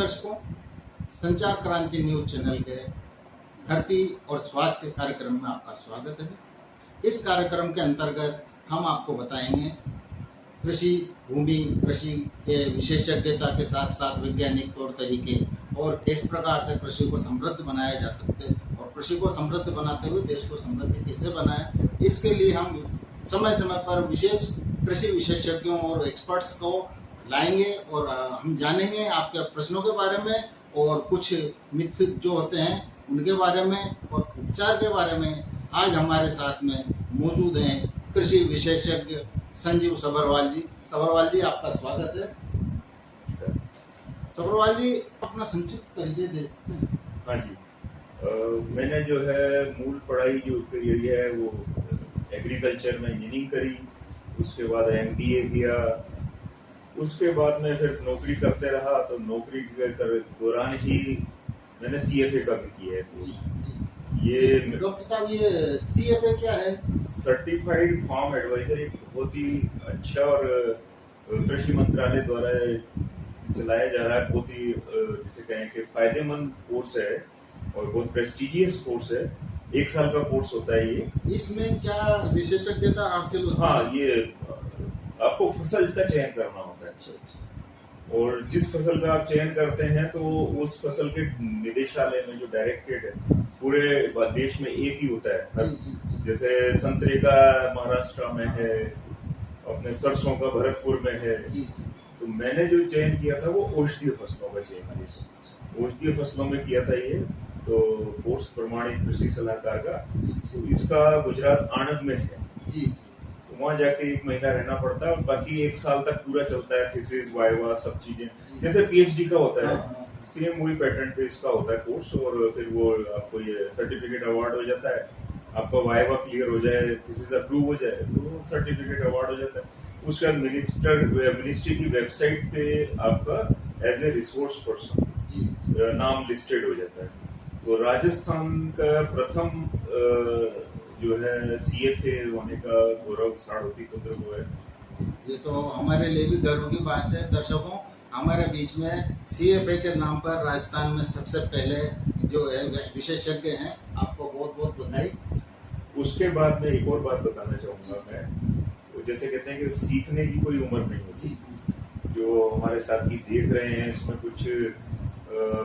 दर्शकों, संचार क्रांति न्यूज चैनल के धरती और स्वास्थ्य कार्यक्रम में आपका स्वागत है। इस कार्यक्रम के अंतर्गत हम आपको बताएंगे कृषि भूमि, कृषि के विशेषज्ञता के साथ साथ वैज्ञानिक तौर तरीके और किस प्रकार से कृषि को समृद्ध बनाया जा सकता है और कृषि को समृद्ध बनाते हुए देश को समृद्ध कैसे बनाए। इसके लिए हम समय समय पर विशेष कृषि विशेषज्ञों और एक्सपर्ट्स को लाएंगे और हम जानेंगे आपके प्रश्नों के बारे में और कुछ मिथ जो होते हैं उनके बारे में और उपचार के बारे में। आज हमारे साथ में मौजूद हैं कृषि विशेषज्ञ संजीव सभरवाल जी। सभरवाल जी, आपका स्वागत है। सभरवाल जी, अपना संक्षिप्त परिचय दे सकते हैं? हाँ जी, मैंने जो है मूल पढ़ाई जो करी है वो एग्रीकल्चर में इंजीनियरिंग करी, उसके बाद MBA किया, उसके बाद में फिर नौकरी करते रहा। तो नौकरी के दौरान ही मैंने CFA का भी किया है कोर्स। ये डॉक्टर साहब, ये CFA क्या है? सर्टिफाइड फार्म एडवाइजर एक बहुत ही अच्छा और कृषि मंत्रालय द्वारा चलाया जा रहा है, बहुत ही जिसे कहें कि फायदेमंद कोर्स है और बहुत प्रेस्टिजियस कोर्स है। 1 साल का कोर्स होता है ये। इसमें क्या विशेषज्ञता हासिल होती है? हाँ, ये आपको फसल का चयन करना होता है। अच्छा। और जिस फसल का आप चयन करते हैं तो उस फसल के निदेशालय में जो डायरेक्टरेट है पूरे देश में एक ही होता है। जैसे संतरे का महाराष्ट्र में है, अपने सरसों का भरतपुर में है। तो मैंने जो चयन किया था वो औषधीय फसलों का चयन किया, औषधीय फसलों में किया था ये। तो कोर्स प्रमाणित कृषि सलाहकार का, तो इसका गुजरात आणंद में है जी। तो वहाँ जाके 1 महीना रहना पड़ता है और बाकी 1 साल तक पूरा चलता है, थीसिस, वाइवा, सब चीजें जैसे PhD का होता है। सेम वही पैटर्न पे इसका होता है कोर्स। और फिर वो आपको ये सर्टिफिकेट अवार्ड हो जाता है। आपका वाइवा क्लियर हो जाए, थीसिस अप्रूव हो जाए तो सर्टिफिकेट अवार्ड हो जाता है। उसके बाद मिनिस्ट्री की वेबसाइट पे आपका एज ए रिसोर्स पर्सन नाम लिस्टेड हो जाता है। तो राजस्थान का प्रथम जो है CFA होने का गौरव साड़ोती पुत्र को है। ये तो हमारे लिए भी गर्व की बात है। दर्शकों, हमारे बीच में CFA के नाम पर राजस्थान में सबसे पहले जो है विशेषज्ञ हैं, आपको बहुत बहुत बधाई। उसके बाद में एक और बात बताना चाहूंगा मैं, तो जैसे कहते हैं कि सीखने की कोई उम्र नहीं होती। जो हमारे साथी देख रहे हैं इसमें कुछ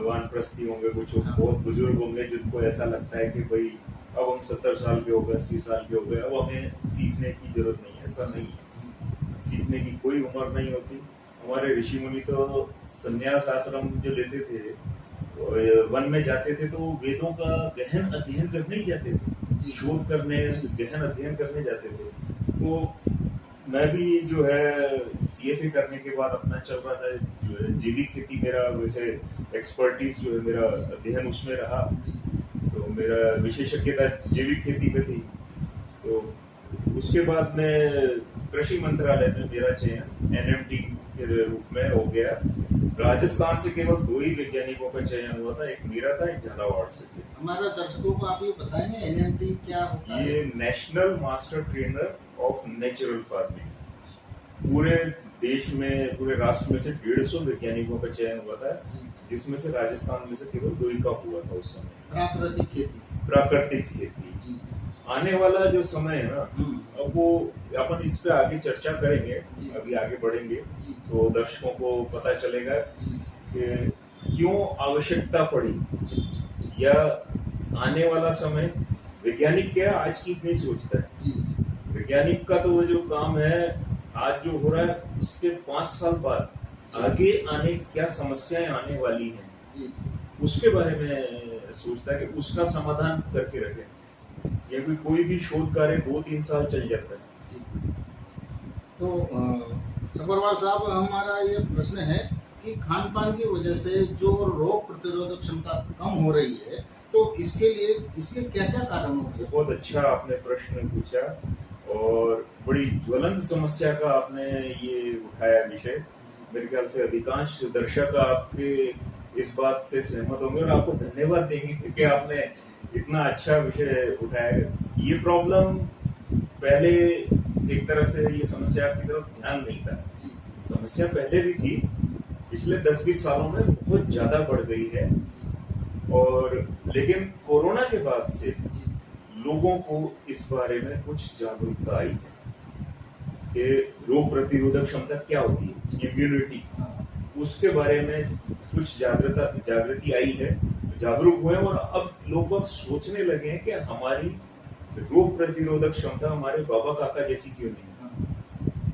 वानप्रस्थी होंगे, कुछ बहुत बुजुर्ग होंगे जिनको ऐसा लगता है कि भाई अब हम 70 साल के हो गए, 80 साल के हो गए, अब हमें सीखने की जरूरत नहीं है। ऐसा नहीं है, सीखने की कोई उम्र नहीं होती। हमारे ऋषि मुनि तो संन्यास आश्रम जो लेते थे, वन में जाते थे तो वेदों का गहन अध्ययन करने ही जाते थे, शोध करने, गहन अध्ययन करने जाते थे। तो मैं भी जो है CFA करने के बाद अपना चल रहा था जो है जैविक खेती, मेरा वैसे एक्सपर्टीज जो है मेरा अध्ययन उसमें रहा। तो मेरा विशेषज्ञता जैविक खेती पे थी। तो उसके बाद में कृषि मंत्रालय में मेरा चयन NMT के रूप में हो गया। राजस्थान से केवल 2 ही वैज्ञानिकों का चयन हुआ था, एक मेरा था, एक झालावाड़ से थे। हमारे दर्शकों को आप ये बताएंगे NMT क्या होता है? ये national master trainer of natural farming. पूरे देश में, पूरे राष्ट्र में से 150 वैज्ञानिकों का चयन हुआ था, जिसमें से राजस्थान में से केवल 2 ही का हुआ था उस समय। प्राकृतिक खेती। आने वाला जो समय है ना, अब वो अपन इस पे आगे चर्चा करेंगे, अभी आगे बढ़ेंगे तो दर्शकों को पता चलेगा कि क्यों आवश्यकता पड़ी या आने वाला समय। वैज्ञानिक क्या आज की नहीं सोचता है। वैज्ञानिक का तो वो जो काम है आज जो हो रहा है, उसके 5 साल बाद आगे आने क्या समस्याएं आने वाली हैं उसके बारे में सोचता है कि उसका समाधान करके रखे। या कोई भी शोध कार्य 2-3 साल चल जाता है। तो सभरवाल साहब, हमारा ये प्रश्न है कि खान पान की वजह से जो रोग प्रतिरोधक क्षमता कम हो रही है, तो इसके लिए इसके क्या क्या कारण होते हैं? बहुत अच्छा आपने प्रश्न पूछा और बड़ी ज्वलंत समस्या का आपने ये उठाया विषय। मेरे ख्याल से अधिकांश दर्शक आपके इस बात से सहमत होंगे और आपको धन्यवाद देंगे कि आपने इतना अच्छा विषय उठाया। ये प्रॉब्लम पहले एक तरह से ये समस्या की तरफ ध्यान नहीं था। समस्या पहले भी थी पिछले 10-20 सालों में बहुत ज्यादा बढ़ गई है। और लेकिन कोरोना के बाद से लोगों को इस बारे में कुछ जागरूकता आई है कि रोग प्रतिरोधक क्षमता क्या होती है, इम्यूनिटी, उसके बारे में कुछ जागृति आई है, जागरूक हुए और अब लोग बाग सोचने लगे हैं कि हमारी रोग प्रतिरोधक क्षमता हमारे बाबा काका जैसी क्यों नहीं है।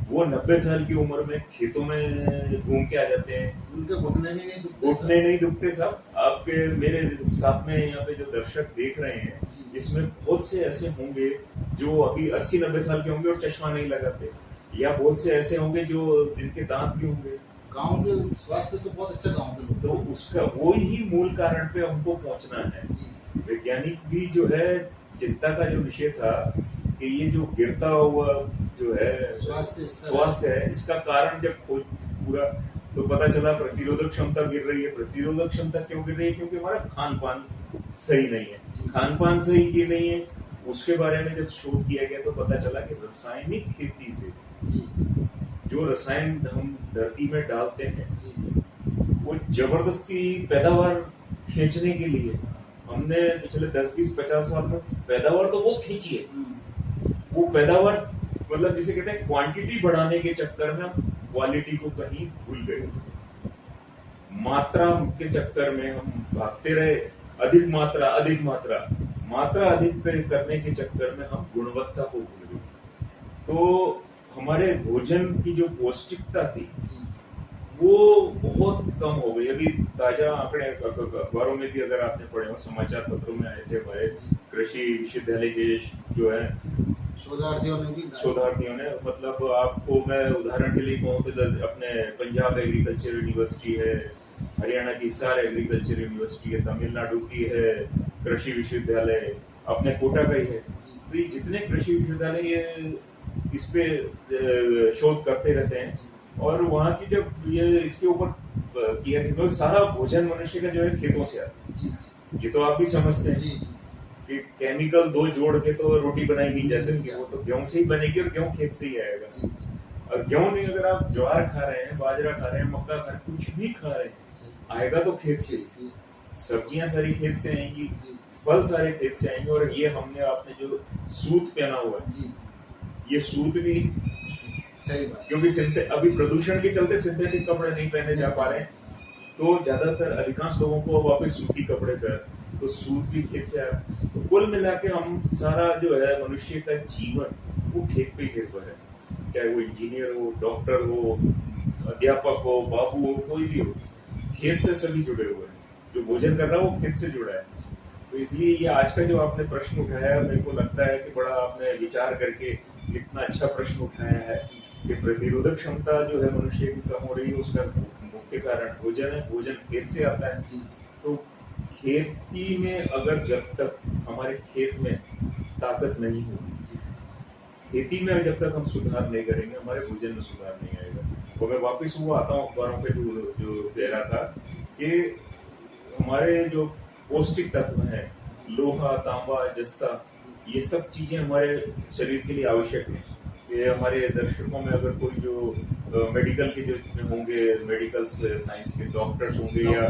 वो 90 साल की उम्र में खेतों में घूम के आ जाते हैं, उनके घुटने भी नहीं दुखते, घुटने नहीं दुखते साहब। आपके मेरे साथ में यहाँ पे जो दर्शक देख रहे हैं, इसमें बहुत से ऐसे होंगे जो अभी 80-90 साल के होंगे और चश्मा नहीं लगाते, या बहुत से ऐसे होंगे जो जिनके दांत भी होंगे। गांव के स्वास्थ्य तो बहुत अच्छा गांव के लोग, तो उसका वो ही मूल कारण पे हमको पहुंचना है। वैज्ञानिक भी जो है चिंता का जो विषय था कि ये जो गिरता हुआ जो है स्वास्थ्य है, इसका कारण जब खोज पूरा तो पता चला प्रतिरोधक क्षमता गिर रही है। प्रतिरोधक क्षमता क्यों गिर रही है? क्योंकि हमारा खान पान सही नहीं है। खान पान सही क्यों नहीं है, उसके बारे में जब शोध किया गया तो पता चला कि रासायनिक खेती से जो रसायन हम धरती में डालते हैं वो जबरदस्ती पैदावार खींचने के लिए हमने पिछले 10-20-50 साल में पैदावार तो बहुत खींची है। वो पैदावार मतलब जिसे कहते हैं क्वांटिटी बढ़ाने के चक्कर में हम क्वालिटी को कहीं भूल गए। मात्रा के चक्कर में हम भागते रहे, अधिक मात्रा अधिक करने के चक्कर में हम गुणवत्ता को भूल गए। तो हमारे भोजन की जो पौष्टिकता थी वो बहुत कम हो गई। अभी ताजा आंकड़े अखबारों में भी अगर आपने पढ़े हो, समाचार पत्रों में आए थे, हमारे कृषि विश्वविद्यालय के जो है शोधार्थियों ने मतलब आपको मैं उदाहरण के लिए कहूँ तो अपने पंजाब एग्रीकल्चर यूनिवर्सिटी है, हरियाणा की हिसार एग्रीकल्चर यूनिवर्सिटी है, तमिलनाडु की है कृषि विश्वविद्यालय, अपने कोटा का ही है। तो ये जितने कृषि विश्वविद्यालय ये इस पे शोध करते रहते हैं और वहाँ की जब ये इसके ऊपर किया तो सारा भोजन मनुष्य का जो है खेतों से आता है। ये तो आप भी समझते हैं कि केमिकल 2 जोड़ के तो रोटी बनाई नहीं जा सकती, वो तो गेहूं से ही बनेगी और गेहूं खेत से ही आएगा। और गेहूं नहीं, अगर आप ज्वार खा रहे हैं, बाजरा खा रहे हैं, मक्का खा रहे हैं, कुछ भी खा रहे हैं, आएगा तो खेत से। सब्जियां सारी खेत से आएंगी, फल सारे खेत से आएंगे। और ये हमने आपने जो सूट पहना हुआ है, ये सूट भी सही बात, क्योंकि अभी प्रदूषण के चलते सिंथेटिक कपड़े नहीं पहने जा पा रहे हैं, तो ज्यादातर अधिकांश लोगों को वापस सूती कपड़े पहन, तो सूट भी खेत से आया। तो कुल मिला के हम सारा जो है मनुष्य का जीवन वो खेत पे ही निर्भर है, चाहे वो इंजीनियर हो, डॉक्टर हो, अध्यापक हो, बाबू हो, कोई भी हो, खेत से सभी जुड़े हुए हैं। जो भोजन कर रहा है वो खेत से जुड़ा है। तो इसलिए ये आज का जो आपने प्रश्न उठाया, मेरे को लगता है कि बड़ा आपने विचार करके इतना अच्छा प्रश्न उठाया है कि प्रतिरोधक क्षमता जो है मनुष्य की कम हो रही है, उसका मुख्य कारण भोजन है। भोजन खेत से आता है। तो खेती में अगर जब तक हमारे खेत में ताकत नहीं होगी, खेती में जब तक हम सुधार नहीं करेंगे, हमारे भोजन में सुधार नहीं आएगा। तो मैं वापस वो आता हूँ अखबारों पे जो कह रहा था कि हमारे जो पौष्टिक तत्व हैं, लोहा, तांबा, जस्ता, ये सब चीजें हमारे शरीर के लिए आवश्यक है। ये हमारे दर्शकों में अगर कोई जो मेडिकल के जो होंगे, मेडिकल साइंस के डॉक्टर्स होंगे या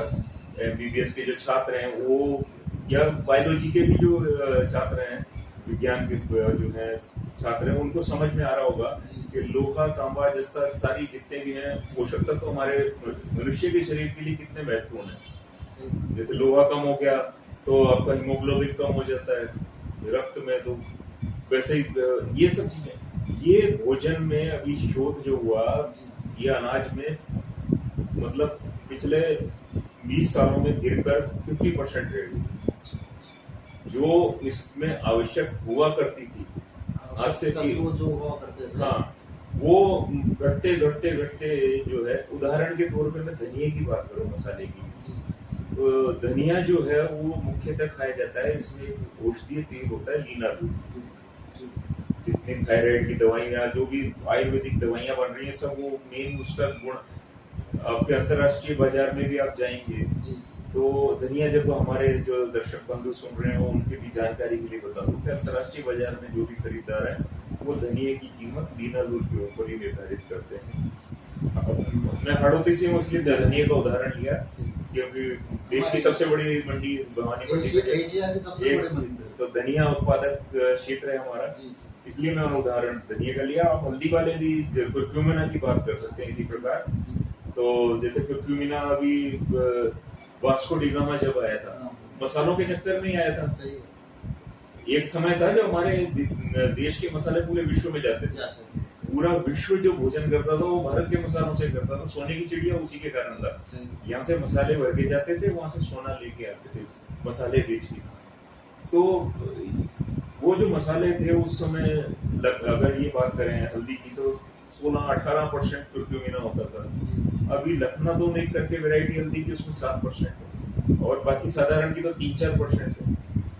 एमबीबीएस के जो छात्र हैं वो, या बायोलॉजी के भी जो छात्र हैं, विज्ञान के जो है छात्र हैं, उनको समझ में आ रहा होगा कि लोहा, तांबा, जस्ता सारी जितने भी हैं पोषक तत्व हमारे मनुष्य के शरीर के लिए कितने महत्वपूर्ण है। जैसे लोहा कम हो गया तो आपका हीमोग्लोबिन कम हो जाता है रक्त में, तो वैसे ही ये सब चीजें, ये भोजन में अभी शोध जो हुआ, ये अनाज में मतलब पिछले 20 सालों में गिरकर 50% रह गई। जो इसमें आवश्यक हुआ करती थी आज से जो हुआ करते थे, हाँ, वो घटते घटते घटते जो है, उदाहरण के तौर पे मैं धनिया की बात करूँ, मसाले की, तो धनिया जो है वो मुख्यतः खाया जाता है। इसमें एक औषधीय तेल होता है लीनालूल। जितने थायराइड की दवाइयाँ, जो भी आयुर्वेदिक दवाइयाँ बन रही हैं, सब वो मेन उसका गुण आपके अंतर्राष्ट्रीय बाजार में भी आप जाएंगे तो धनिया, जब हमारे जो दर्शक बंधु सुन रहे हो उनकी भी जानकारी के लिए बता दूं कि अंतर्राष्ट्रीय बाजार में जो भी खरीदार है वो धनिया की कीमत लीनालूल के ऊपर ही निर्धारित करते हैं। मैं हड़ौती से हूँ इसलिए धनिया का उदाहरण लिया, क्योंकि देश की सबसे बड़ी मंडी भवानी मंडी है, एशिया की सबसे बड़ी मंडी तो धनिया उत्पादक क्षेत्र है हमारा, जी इसलिए मैं उदाहरण धनिया का लिया। आप हल्दी वाले भी कुरक्यूमिना की बात कर सकते हैं इसी प्रकार। तो जैसे कुरक्यूमिना अभी वास्को डी गामा जब आया था, मसालों के चक्कर में ही आया था। सही है। एक समय था जब हमारे देश के मसाले पूरे विश्व में जाते थे, पूरा विश्व जो भोजन करता था वो भारत के मसालों से करता था। सोने की चिड़िया उसी के कारण था, यहाँ से मसाले भर के जाते थे, वहां से सोना लेके आते थे मसाले बेच के। तो वो जो मसाले थे उस समय, अगर ये बात करें हल्दी की, तो 16-18% कुरक्यूमिना होता था। अभी लखनऊ तो नहीं करके वैरायटी हल्दी की उसमें 7% है, और बाकी साधारण की तो 3-4% है,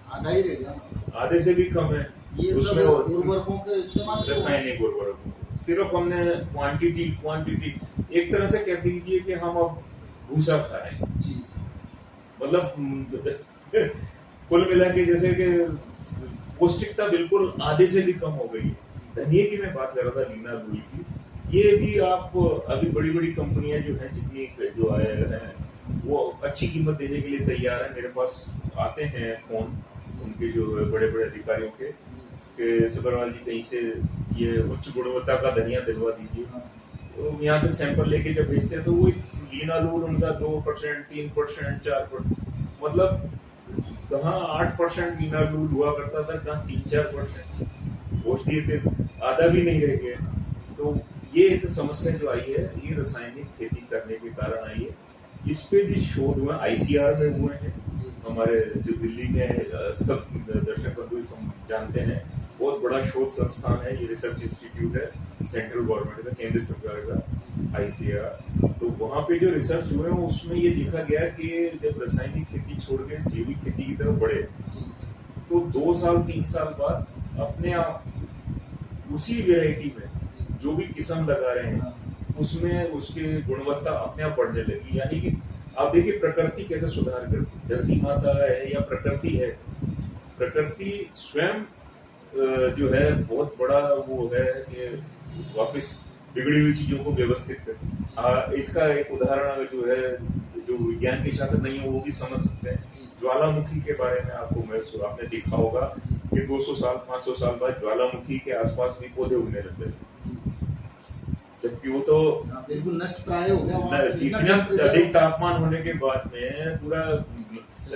आधा ही रह गया, आधे से भी कम है। ये उसमें उर्वरकों के इस्तेमाल, रासायनिक उर्वरक, सिर्फ हमने क्वांटिटी एक तरह से कह दीजिए कि हम अब भूसा खा रहे हैं जी। मतलब कुल मिला के जैसे कि पौष्टिकता बिल्कुल आधे से भी कम हो गई है। धनिया की मैं बात कर रहा था, लीना रूई की, ये भी आप अभी बड़ी बड़ी कंपनियां जो हैं, जितनी जो आए हैं वो अच्छी कीमत देने के लिए तैयार है। मेरे पास आते हैं फोन उनके जो बड़े बड़े अधिकारियों के सुबरवाल जी कहीं से ये उच्च गुणवत्ता का धनिया दिलवा दीजिए, तो यहाँ से सैंपल लेके जब भेजते हैं तो वो लीना लूल उनका 2%, 3%, 4%, मतलब कहाँ 8% लीना लूल हुआ करता था, कहाँ 3-4% पहुँच दिए थे, आधा भी नहीं रह गया। तो ये एक समस्या जो आई है, ये रासायनिक खेती करने के कारण आई है। इस पे भी शोध हुआ, ICR में हुए हैं हमारे, जो दिल्ली में सब दर्शक बंधु जानते हैं, बहुत बड़ा शोध संस्थान है, ये रिसर्च इंस्टीट्यूट है सेंट्रल गवर्नमेंट का, केंद्र सरकार का ICR। तो वहाँ पे जो रिसर्च हुए हैं उसमें ये देखा गया कि जब रासायनिक खेती छोड़ के जैविक खेती की तरफ बढ़े, तो 2-3 साल बाद अपने आप उसी वेराइटी में जो भी किस्म लगा रहे हैं उसमें उसकी गुणवत्ता अपने आप बढ़ने लगी। यानी कि आप देखिए प्रकृति कैसे सुधार करती, धरती माता है या प्रकृति है, प्रकृति स्वयं जो है बहुत बड़ा वो है कि वापस बिगड़ी हुई चीजों को व्यवस्थित कर। इसका एक उदाहरण जो है, जो विज्ञान के छात्र नहीं है वो भी समझ सकते हैं, ज्वालामुखी के बारे में आपने देखा होगा कि 200 साल 500 साल बाद ज्वालामुखी के आसपास भी पौधे उगने लगते हैं, जबकि वो तो बिल्कुल नष्ट प्राय हो गया। इतना अधिक तापमान होने के बाद में, पूरा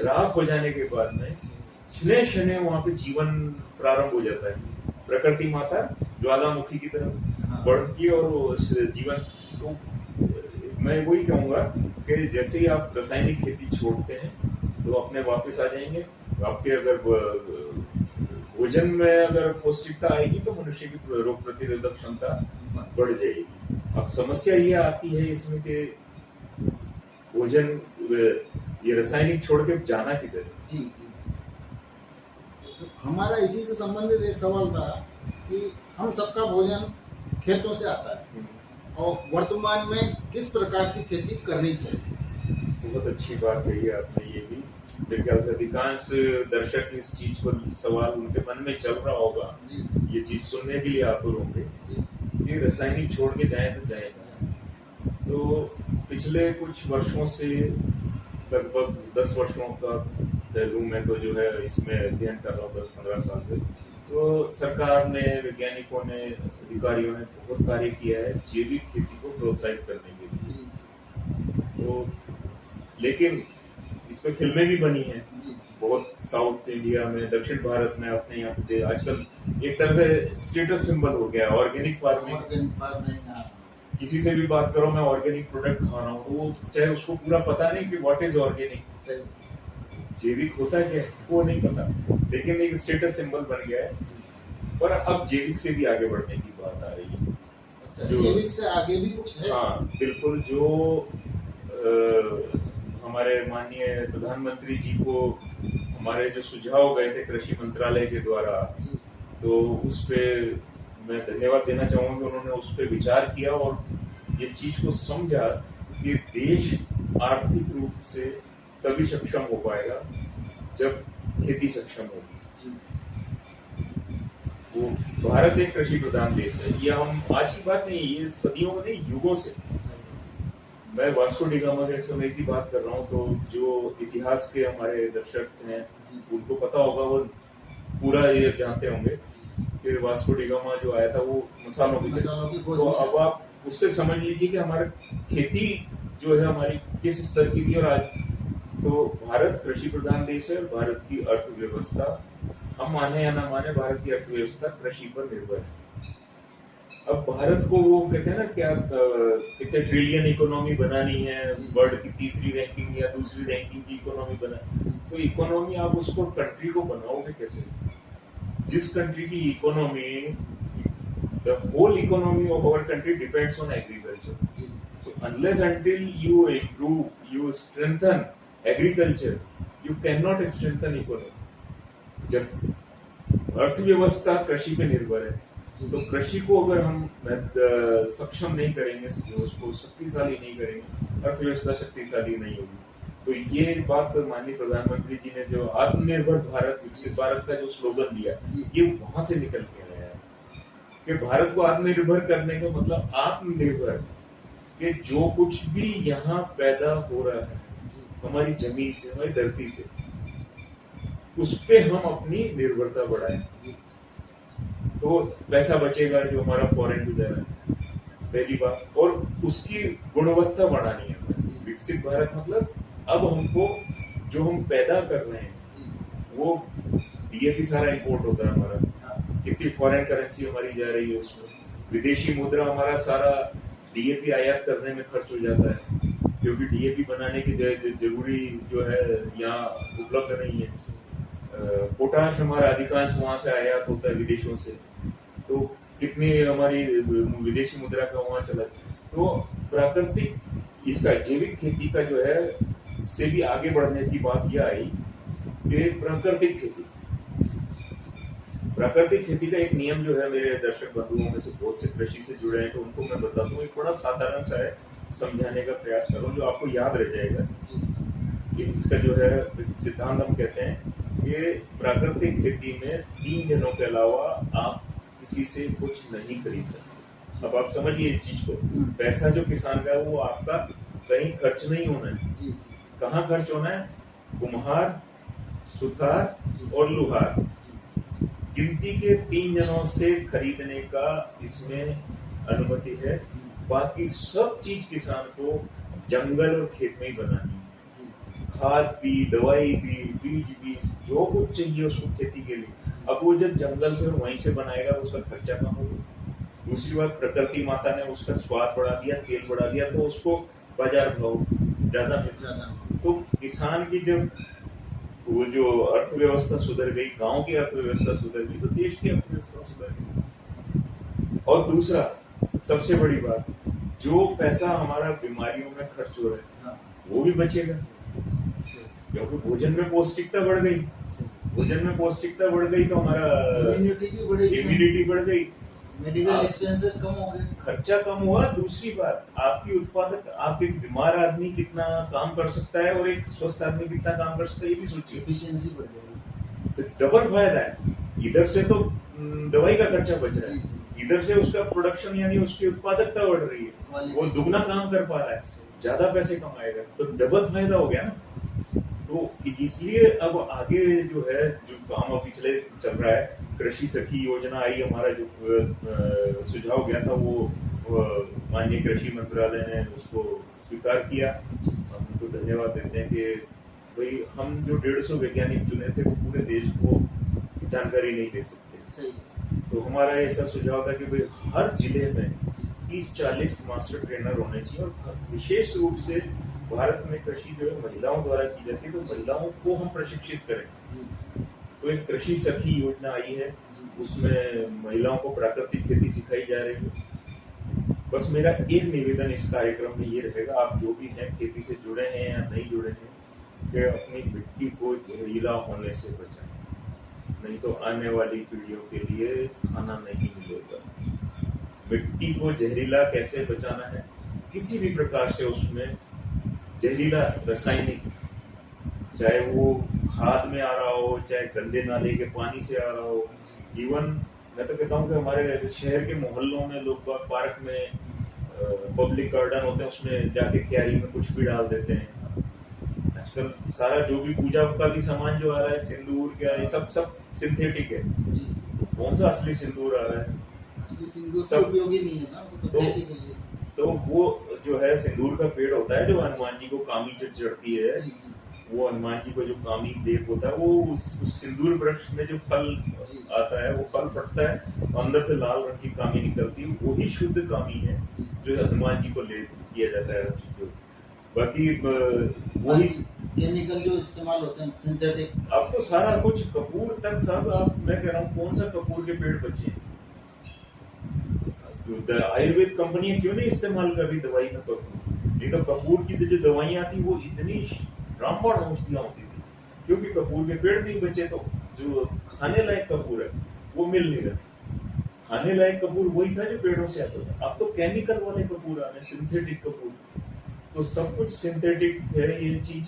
राख हो जाने के बाद में क्षणे क्षणे वहां पे जीवन प्रारंभ हो जाता है। प्रकृति माता ज्वालामुखी की तरफ बढ़ती है और वो जीवन, तो मैं वही कहूंगा कि जैसे ही आप रासायनिक खेती छोड़ते हैं तो अपने वापस आ जाएंगे। आपके अगर भोजन में अगर पौष्टिकता आएगी तो मनुष्य की रोग प्रतिरोधक क्षमता बढ़ जाएगी। अब समस्या ये आती है इसमें कि भोजन ये रासायनिक छोड़ के जाना किधर। जी जी, तो हमारा इसी से संबंधित एक सवाल था कि हम सबका भोजन खेतों से आता है और वर्तमान में किस प्रकार की खेती करनी चाहिए। बहुत अच्छी बात कही आपने। ये भी मेरे ख्याल से अधिकांश दर्शक इस चीज पर सवाल उनके मन में चल रहा होगा, ये चीज सुनने के लिए आतुर होंगे कि रासायनिक छोड़ के जाए तो जाएगा। तो पिछले कुछ वर्षों से, लगभग 10 वर्षों का पहलू में तो जो है इसमें अध्ययन कर रहा हूँ 10-15 साल से, तो सरकार ने, वैज्ञानिकों ने, अधिकारियों ने बहुत कार्य किया है जैविक खेती को प्रोत्साहित करने के लिए। तो लेकिन इस पे फिल्में भी बनी हैं बहुत, साउथ इंडिया में, दक्षिण भारत में, अपने यहाँ पे आजकल एक तरह से स्टेटस सिंबल हो गया ऑर्गेनिक फार्मिंग। किसी से भी बात करो मैं ऑर्गेनिक प्रोडक्ट खा रहा हूँ, तो वो चाहे उसको पूरा पता नहीं कि व्हाट इज ऑर्गेनिक, जैविक होता क्या है वो नहीं पता, लेकिन एक स्टेटस सिंबल बन गया है। पर अब जैविक से भी आगे बढ़ने की बात आ रही है। जो जैविक से आगे भी कुछ है? हाँ बिल्कुल। जो हमारे माननीय प्रधानमंत्री जी को हमारे जो सुझाव गए थे कृषि मंत्रालय के द्वारा, तो उस पे मैं धन्यवाद देना चाहूंगा कि उन्होंने उस पे विचार किया और इस चीज को समझा कि देश आर्थिक रूप से तभी सक्षम हो पाएगा जब खेती सक्षम होगी। वो भारत एक कृषि प्रधान देश है, ये हम आज की बात नहीं, ये सदियों में नहीं, युगों से मैं वास्को डी गामा के समय की बात कर रहा हूँ, तो जो इतिहास के हमारे दर्शक हैं उनको पता होगा, वो पूरा ये जानते होंगे कि वास्को डी गामा जो आया था वो मसालों की खोज तो में अब आप उससे समझ लीजिए कि हमारे खेती जो है हमारी किस स्तर की थी। और आज तो भारत कृषि प्रधान देश है। भारत की अर्थव्यवस्था, हम माने या ना माने, भारत की अर्थव्यवस्था कृषि पर निर्भर है। अब भारत को वो कहते हैं ना, क्या कितने ट्रिलियन इकोनॉमी बनानी है, वर्ल्ड की तीसरी रैंकिंग या दूसरी रैंकिंग की इकोनॉमी बना, तो इकोनॉमी आप उसको कंट्री को बनाओगे कैसे? जिस कंट्री की economy, the whole economy of our country depends on agriculture. So unless until you improve, you strengthen agriculture, you can not strengthen economy. जब अर्थव्यवस्था कृषि पे निर्भर है, तो कृषि को अगर हम सक्षम नहीं करेंगे, उसको शक्तिशाली नहीं करेंगे, अर्थव्यवस्था शक्तिशाली नहीं होगी। तो ये बात माननीय प्रधानमंत्री जी ने जो आत्मनिर्भर भारत विकसित भारत का जो स्लोगन दिया, ये वहां से निकल के आया है कि भारत को आत्मनिर्भर करने का मतलब आत्मनिर्भर, कि जो कुछ भी यहाँ पैदा हो रहा है हमारी जमीन से, हमारी धरती से, उस पे हम अपनी निर्भरता बढ़ाएं, तो पैसा बचेगा जो हमारा फॉरेन टू जा रहा है, पहली बात। और उसकी गुणवत्ता बढ़ानी है। विकसित भारत मतलब अब हमको जो हम पैदा कर रहे हैं, वो डीएपी सारा इंपोर्ट होता है हमारा, कितनी फॉरेन करेंसी हमारी जा रही है उसमें, विदेशी मुद्रा हमारा सारा डीएपी आयात करने में खर्च हो जाता है, क्योंकि डीएपी बनाने की जरूरी जो है यहाँ उपलब्ध नहीं है। पोटाश हमारा अधिकांश वहां से आयात होता है विदेशों से, तो कितनी हमारी विदेशी मुद्रा का वहां चला। तो प्राकृतिक, इसका जैविक खेती का जो है से भी आगे बढ़ने की बात यह आई कि प्राकृतिक खेती का एक नियम जो है, मेरे दर्शक बंधुओं में से बहुत से कृषि से जुड़े हैं, तो उनको मैं बताता हूँ, एक बड़ा साधारण सा है, समझाने का प्रयास करूँ जो आपको याद रह जाएगा। इसका जो है सिद्धांत हम कहते हैं कि प्राकृतिक खेती में 3 दिनों के अलावा आप किसी से कुछ नहीं खरीद सकते। अब आप समझिए इस चीज को, पैसा जो किसान का है वो आपका कहीं खर्च नहीं होना है। कहाँ खर्च होना है? कुम्हार, सुथार और लुहार, गिनती के 3 जनों से खरीदने का इसमें अनुमति है। बाकी सब चीज किसान को जंगल और खेत में ही बनानी है। खाद भी, दवाई भी, बीज भी, जो कुछ चाहिए उसको खेती के लिए, अब वो जब जंगल से वहीं से बनाएगा तो उसका खर्चा कम होगा। दूसरी बात, प्रकृति माता ने उसका स्वाद बढ़ा दिया, तेज बढ़ा दिया, तो उसको बाजार भाव ज्यादा मिल जाता। तो किसान की जब वो जो अर्थव्यवस्था सुधर गई, गांव की अर्थव्यवस्था सुधर गई, तो देश की अर्थव्यवस्था सुधर गई। और दूसरा सबसे बड़ी बात, जो पैसा हमारा बीमारियों में खर्च हो रहा है वो भी बचेगा, क्योंकि भोजन में पौष्टिकता बढ़ गई। भोजन में पौष्टिकता बढ़ गई तो हमारा इम्यूनिटी बढ़ गई, मेडिकल एक्सपेंसेस कम हो गए, खर्चा कम हुआ। दूसरी बात, आपकी उत्पादक, आप एक बीमार आदमी कितना काम कर सकता है और एक स्वस्थ आदमी कितना काम कर सकता है, ये भी सोचिए, एफिशिएंसी बढ़ जाएगी। तो डबल फायदा है। इधर से तो दवाई का खर्चा बच रहा है, इधर से उसका प्रोडक्शन यानी उसकी उत्पादकता बढ़ रही है, वो दुगना काम कर पा रहा है, ज्यादा पैसे कमाएगा, तो डबल फायदा हो गया ना। तो इसलिए अब आगे जो है, जो काम अभी चल रहा है, कृषि सखी योजना आई, हमारा जो सुझाव गया था वो माननीय कृषि मंत्रालय ने उसको स्वीकार किया। हम उनको धन्यवाद देते हैं कि भाई, हम जो 150 वैज्ञानिक चुने थे वो पूरे देश को जानकारी नहीं दे सकते, तो हमारा ऐसा सुझाव था कि भाई हर जिले में 30-40 मास्टर ट्रेनर होने चाहिए, और विशेष रूप से भारत में कृषि जो है महिलाओं द्वारा की जाती है, तो महिलाओं को हम प्रशिक्षित करें। तो एक कृषि सखी योजना आई है, उसमें महिलाओं को प्राकृतिक खेती सिखाई जा रही है। बस मेरा एक निवेदन इस कार्यक्रम में ये रहेगा, आप जो भी हैं, खेती से जुड़े हैं या नहीं जुड़े हैं, कि अपनी मिट्टी को जहरीला होने से बचाएं, नहीं तो आने वाली पीढ़ियों के लिए खाना नहीं मिलेगा। मिट्टी को जहरीला कैसे बचाना है? किसी भी प्रकार से उसमें जहरीला रासायनिक, चाहे वो खाद में आ रहा हो, चाहे गंदे नाले के पानी से आ रहा हो, इवन मैं तो कहता हूँ कि हमारे शहर के मोहल्लों में लोग पार्क में पब्लिक गार्डन होते हैं उसमें जाके क्यारी में कुछ भी डाल देते हैं। आजकल सारा जो भी पूजा का भी सामान जो आ रहा है, सिंदूर क्या, ये सब सिंथेटिक है। जी कौन सा असली सिंदूर आ रहा है? असली सिंदूर सब उपयोगी नहीं है ना, वो तो तो- फेंक ही गई है। तो वो जो है सिंदूर का पेड़ होता है, जो हनुमान जी को कामी चढ़ती है, जी जी वो हनुमान जी को जो कामी देव होता है, वो उस सिंदूर वृक्ष में जो फल जी आता है, वो फल फटता है, अंदर से लाल रंग की कामी निकलती है, वही शुद्ध कामी है जो हनुमान जी को ले किया जाता है। जो बाकी वही केमिकल जो इस्तेमाल होते हैं सिंथेटिक। अब तो सारा कुछ कपूर तक सब, आप मैं कह रहा हूँ कौन सा कपूर के पेड़ बचे हैं? आयुर्वेद कंपनियां क्यों नहीं इस्तेमाल कर रही दवाई में कपूर? नहीं तो कपूर की जो दवाइयां आती वो इतनी रामबाण औषधियां होती थी, क्योंकि कपूर के पेड़ नहीं बचे, तो जो खाने लायक कपूर है वो मिल नहीं रहा। खाने लायक कपूर वही था जो पेड़ों से आता था। अब तो केमिकल वाले कपूर आ रहे, सिंथेटिक कपूर, तो सब कुछ सिंथेटिक है ये चीज।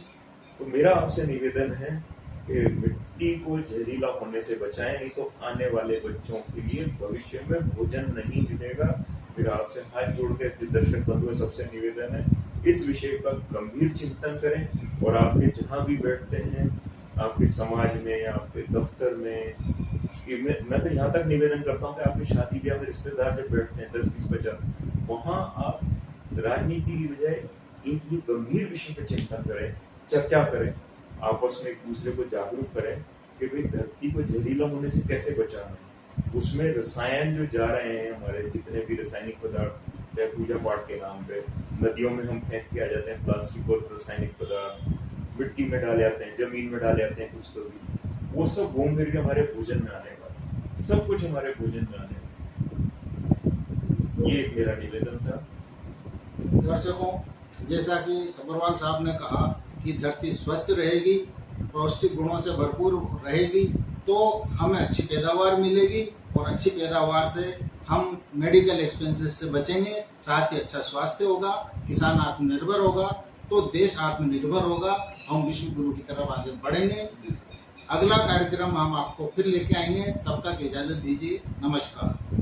तो मेरा आपसे निवेदन है कि मिट्टी को जहरीला होने से बचाएं, नहीं तो आने वाले बच्चों के लिए भविष्य में भोजन नहीं मिलेगा। फिर आपसे हाथ जोड़ के दर्शक बंधुओं सबसे निवेदन है, इस विषय का गंभीर चिंतन करें, और आपके जहाँ भी बैठते हैं, आपके समाज में, आपके दफ्तर में, मैं तो यहाँ तक निवेदन करता हूँ कि आपकी शादी ब्याह में रिश्तेदार जब बैठते हैं 10-20-50, वहाँ आप राजनीति की बजाय एक ये गंभीर विषय पर चिंतन करें, चर्चा करें, आपस में एक दूसरे को जागरूक करें कि भाई धरती को जहरीला होने से कैसे बचाना है। उसमें रसायन जो जा रहे हैं, हमारे जितने भी रासायनिक पदार्थ, चाहे पूजा पाठ के नाम पे नदियों में हम फेंक के आ जाते हैं, प्लास्टिक और रासायनिक पदार्थ मिट्टी में डाले आते हैं, जमीन में डाले आते हैं, कुछ तो भी वो सब घूम फिर के हमारे भोजन में आने वाला, सब कुछ हमारे भोजन में आने वाला। ये एक मेरा निवेदन था। दर्शकों, जैसा कि सब्रवाल साहब ने कहा कि धरती स्वस्थ रहेगी, पौष्टिक गुणों से भरपूर रहेगी, तो हमें अच्छी पैदावार मिलेगी, और अच्छी पैदावार से हम मेडिकल एक्सपेंसेस से बचेंगे, साथ ही अच्छा स्वास्थ्य होगा, किसान आत्मनिर्भर होगा, तो देश आत्मनिर्भर होगा, हम विश्व गुरु की तरफ आगे बढ़ेंगे। अगला कार्यक्रम हम आपको फिर लेके आएंगे, तब तक इजाजत दीजिए, नमस्कार।